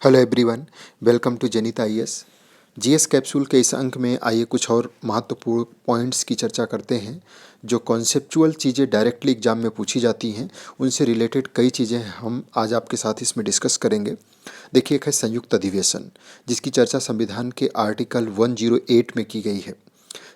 Hello everyone, welcome to जनित IAS. GS capsule के इस अंक में आइए कुछ और महत्वपूर्ण पॉइंट्स की चर्चा करते हैं। जो कॉन्सेप्चुअल चीज़ें डायरेक्टली एग्जाम में पूछी जाती हैं उनसे रिलेटेड कई चीज़ें हम आज आपके साथ इसमें डिस्कस करेंगे। देखिए, एक है संयुक्त अधिवेशन, जिसकी चर्चा संविधान के आर्टिकल 108 में की गई है।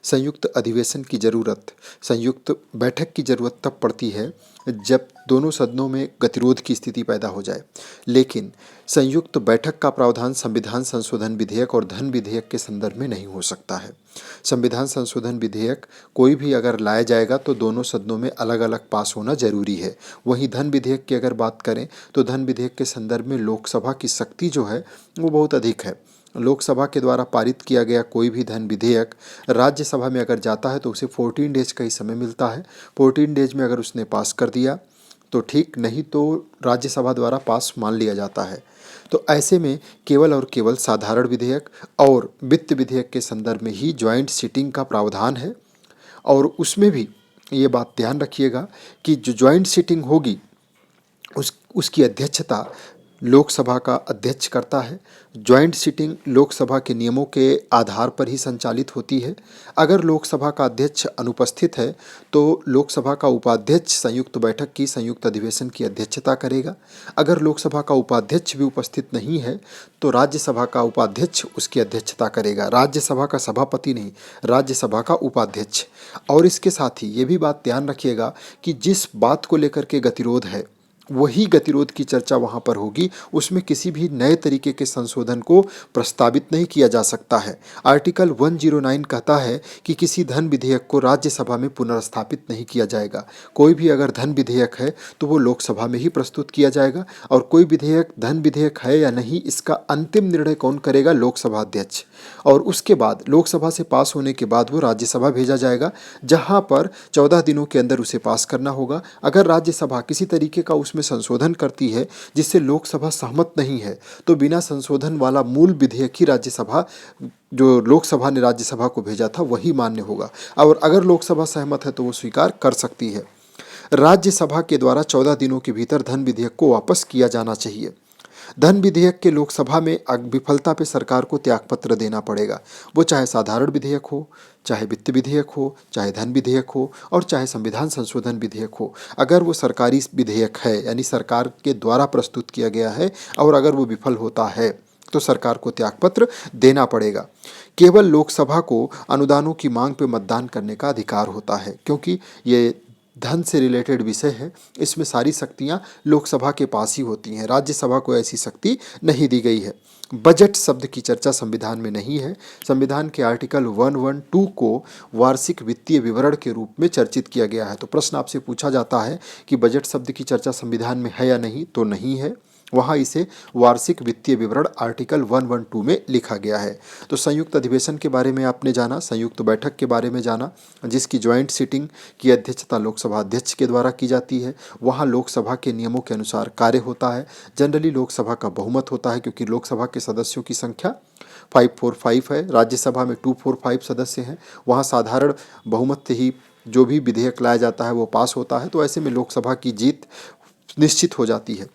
संयुक्त अधिवेशन की ज़रूरत, संयुक्त बैठक की ज़रूरत तब पड़ती है जब दोनों सदनों में गतिरोध की स्थिति पैदा हो जाए। लेकिन संयुक्त बैठक का प्रावधान संविधान संशोधन विधेयक और धन विधेयक के संदर्भ में नहीं हो सकता है। संविधान संशोधन विधेयक कोई भी अगर लाया जाएगा तो दोनों सदनों में अलग अलग पास होना जरूरी है। वहीं धन विधेयक की अगर बात करें तो धन विधेयक के संदर्भ में लोकसभा की शक्ति जो है वो बहुत अधिक है। लोकसभा के द्वारा पारित किया गया कोई भी धन विधेयक राज्यसभा में अगर जाता है तो उसे 14 डेज का ही समय मिलता है। 14 डेज में अगर उसने पास कर दिया तो ठीक, नहीं तो राज्यसभा द्वारा पास मान लिया जाता है। तो ऐसे में केवल और केवल साधारण विधेयक और वित्त विधेयक के संदर्भ में ही ज्वाइंट सिटिंग का प्रावधान है। और उसमें भी ये बात ध्यान रखिएगा कि जो ज्वाइंट सिटिंग होगी उसकी अध्यक्षता लोकसभा का अध्यक्ष करता है। ज्वाइंट सिटिंग लोकसभा के नियमों के आधार पर ही संचालित होती है। अगर लोकसभा का अध्यक्ष अनुपस्थित है तो लोकसभा का उपाध्यक्ष संयुक्त बैठक की संयुक्त अधिवेशन की अध्यक्षता करेगा। अगर लोकसभा का उपाध्यक्ष भी उपस्थित नहीं है तो राज्यसभा का उपाध्यक्ष उसकी अध्यक्षता करेगा। राज्यसभा का सभापति नहीं, राज्यसभा का उपाध्यक्ष। और इसके साथ ही ये भी बात ध्यान रखिएगा कि जिस बात को लेकर के गतिरोध है वही गतिरोध की चर्चा वहाँ पर होगी। उसमें किसी भी नए तरीके के संशोधन को प्रस्तावित नहीं किया जा सकता है। आर्टिकल 109 कहता है कि किसी धन विधेयक को राज्यसभा में पुनर्स्थापित नहीं किया जाएगा। कोई भी अगर धन विधेयक है तो वो लोकसभा में ही प्रस्तुत किया जाएगा। और कोई विधेयक धन विधेयक है या नहीं इसका अंतिम निर्णय कौन करेगा? लोकसभा अध्यक्ष। और उसके बाद लोकसभा से पास होने के बाद वो राज्यसभा भेजा जाएगा, जहाँ पर 14 दिनों के अंदर उसे पास करना होगा। अगर राज्यसभा किसी तरीके का में संशोधन करती है जिससे लोकसभा सहमत नहीं है तो बिना संशोधन वाला मूल विधेयक ही राज्यसभा, जो लोकसभा ने राज्यसभा को भेजा था, वही मान्य होगा। और अगर लोकसभा सहमत है तो वो स्वीकार कर सकती है। राज्यसभा के द्वारा 14 दिनों के भीतर धन विधेयक को वापस किया जाना चाहिए। धन विधेयक के लोकसभा में विफलता पे सरकार को त्यागपत्र देना पड़ेगा। वो चाहे साधारण विधेयक हो, चाहे वित्त विधेयक हो, चाहे धन विधेयक हो और चाहे संविधान संशोधन विधेयक हो। अगर वो सरकारी विधेयक है यानी सरकार के द्वारा प्रस्तुत किया गया है और अगर वो विफल होता है तो सरकार को त्यागपत्र देना पड़ेगा। केवल लोकसभा को अनुदानों की मांग पर मतदान करने का अधिकार होता है, क्योंकि ये धन से रिलेटेड विषय है। इसमें सारी शक्तियां लोकसभा के पास ही होती हैं, राज्यसभा को ऐसी शक्ति नहीं दी गई है। बजट शब्द की चर्चा संविधान में नहीं है। संविधान के आर्टिकल 112 को वार्षिक वित्तीय विवरण के रूप में चर्चित किया गया है। तो प्रश्न आपसे पूछा जाता है कि बजट शब्द की चर्चा संविधान में है या नहीं, तो नहीं है। वहाँ इसे वार्षिक वित्तीय विवरण आर्टिकल 112 में लिखा गया है। तो संयुक्त अधिवेशन के बारे में आपने जाना, संयुक्त बैठक के बारे में जाना, जिसकी ज्वाइंट सिटिंग की अध्यक्षता लोकसभा अध्यक्ष के द्वारा की जाती है। वहाँ लोकसभा के नियमों के अनुसार कार्य होता है। जनरली लोकसभा का बहुमत होता है, क्योंकि लोकसभा के सदस्यों की संख्या 545 है, राज्यसभा में 245 सदस्य हैं। वहाँ साधारण बहुमत से ही जो भी विधेयक लाया जाता है वो पास होता है। तो ऐसे में लोकसभा की जीत निश्चित हो जाती है।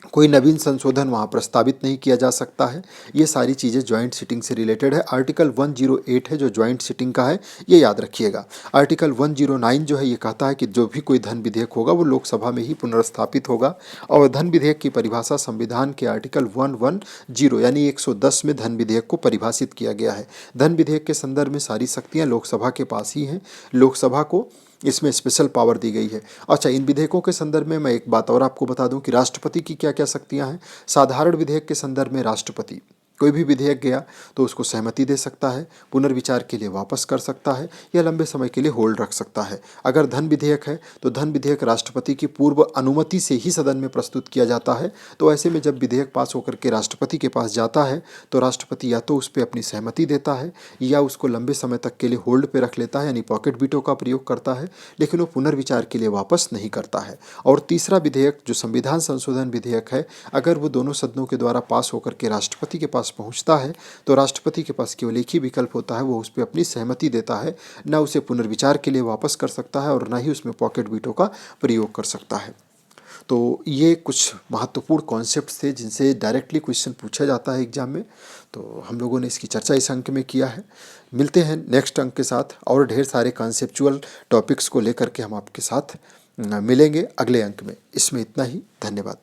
कोई नवीन संशोधन वहाँ प्रस्तावित नहीं किया जा सकता है। ये सारी चीज़ें ज्वाइंट सिटिंग से रिलेटेड है। आर्टिकल 108 है जो ज्वाइंट सिटिंग का है, ये याद रखिएगा। आर्टिकल 109 जो है ये कहता है कि जो भी कोई धन विधेयक होगा वो लोकसभा में ही पुनर्स्थापित होगा। और धन विधेयक की परिभाषा संविधान के आर्टिकल 110 यानी 110 में धन विधेयक को परिभाषित किया गया है। धन विधेयक के संदर्भ में सारी शक्तियाँ लोकसभा के पास ही हैं। लोकसभा को इसमें स्पेशल पावर दी गई है। अच्छा, इन विधेयकों के संदर्भ में मैं एक बात और आपको बता दूं कि राष्ट्रपति की क्या क्या शक्तियां हैं। साधारण विधेयक के संदर्भ में राष्ट्रपति कोई भी विधेयक गया तो उसको सहमति दे सकता है, पुनर्विचार के लिए वापस कर सकता है या लंबे समय के लिए होल्ड रख सकता है। अगर धन विधेयक है तो धन विधेयक राष्ट्रपति की पूर्व अनुमति से ही सदन में प्रस्तुत किया जाता है। तो ऐसे में जब विधेयक पास होकर के राष्ट्रपति के पास जाता है तो राष्ट्रपति या तो उस पर अपनी सहमति देता है या उसको लंबे समय तक के लिए होल्ड पे रख लेता है, यानी पॉकेट वीटो का प्रयोग करता है, लेकिन वो पुनर्विचार के लिए वापस नहीं करता है। और तीसरा विधेयक जो संविधान संशोधन विधेयक है, अगर वो दोनों सदनों के द्वारा पास होकर के राष्ट्रपति के पास पहुंचता है तो राष्ट्रपति के पास केवल एक ही विकल्प होता है, वो उस पर अपनी सहमति देता है। ना उसे पुनर्विचार के लिए वापस कर सकता है और ना ही उसमें पॉकेट वीटो का प्रयोग कर सकता है। तो ये कुछ महत्वपूर्ण कॉन्सेप्ट्स थे जिनसे डायरेक्टली क्वेश्चन पूछा जाता है एग्जाम में। तो हम लोगों ने इसकी चर्चा इस अंक में किया है। मिलते हैं नेक्स्ट अंक के साथ और ढेर सारे कॉन्सेप्चुअल टॉपिक्स को लेकर के हम आपके साथ मिलेंगे अगले अंक में। इसमें इतना ही, धन्यवाद।